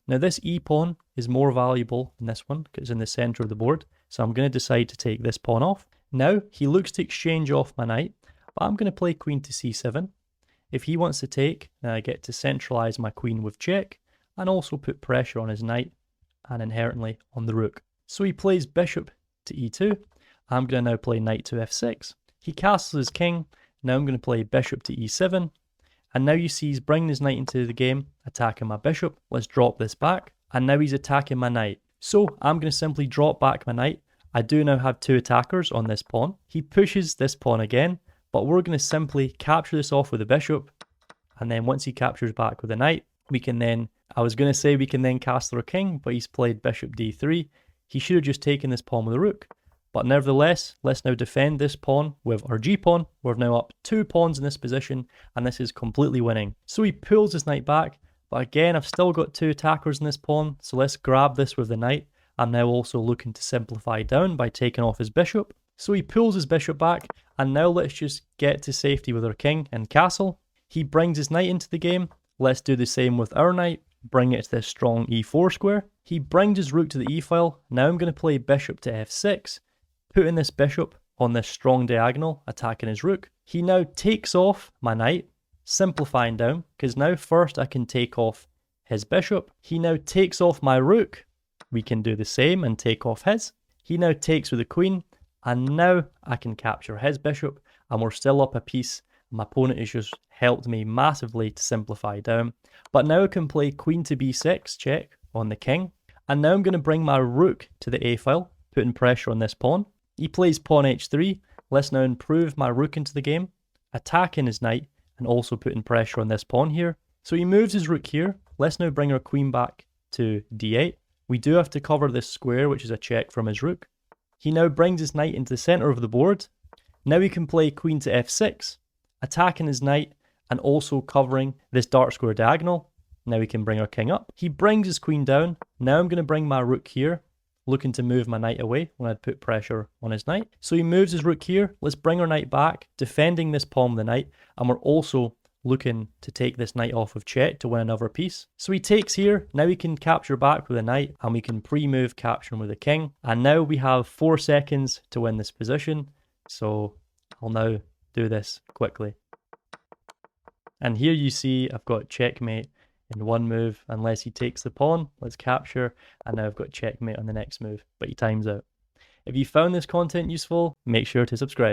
Now this e-pawn is more valuable than this one because it's in the center of the board. So I'm going to decide to take this pawn off. Now he looks to exchange off my knight, but I'm going to play queen to c7. If he wants to take, then I get to centralize my queen with check and also put pressure on his knight and inherently on the rook. So he plays bishop to e2. I'm going to now play knight to f6. He castles his king. Now I'm going to play bishop to e7. And now you see he's bringing his knight into the game, attacking my bishop. Let's drop this back. And now he's attacking my knight. So I'm going to simply drop back my knight. I do now have two attackers on this pawn. He pushes this pawn again, but we're going to simply capture this off with the bishop. And then once he captures back with the knight, we can then, I was going to say we can then castle our king, but he's played bishop d3. He should have just taken this pawn with the rook. But nevertheless, let's now defend this pawn with our g-pawn. We're now up 2 pawns in this position, and this is completely winning. So he pulls his knight back, but again, I've still got 2 attackers in this pawn, so let's grab this with the knight. I'm now also looking to simplify down by taking off his bishop. So he pulls his bishop back, and now let's just get to safety with our king and castle. He brings his knight into the game. Let's do the same with our knight, bring it to this strong e4 square. He brings his rook to the e-file. Now I'm going to play bishop to f6. Putting this bishop on this strong diagonal, attacking his rook. He now takes off my knight, simplifying down, because now first I can take off his bishop. He now takes off my rook. We can do the same and take off his. He now takes with the queen, and now I can capture his bishop, and we're still up a piece. My opponent has just helped me massively to simplify down. But now I can play queen to b6, check, on the king. And now I'm going to bring my rook to the a file, putting pressure on this pawn. He plays pawn h3. Let's now improve my rook into the game, attacking his knight and also putting pressure on this pawn here. So he moves his rook here. Let's now bring our queen back to d8. We do have to cover this square, which is a check from his rook. He now brings his knight into the center of the board. Now he can play queen to f6, attacking his knight and also covering this dark square diagonal. Now we can bring our king up. He brings his queen down. Now I'm going to bring my rook here, looking to move my knight away when I'd put pressure on his knight. So he moves his rook here. Let's bring our knight back, defending this pawn with the knight. And we're also looking to take this knight off of check to win another piece. So he takes here. Now we can capture back with a knight and we can pre-move capturing with the king. And now we have 4 seconds to win this position. So I'll now do this quickly. And here you see I've got checkmate in one move unless he takes the pawn. Let's capture, and now I've got checkmate on the next move, but he times out. If you found this content useful, make sure to subscribe.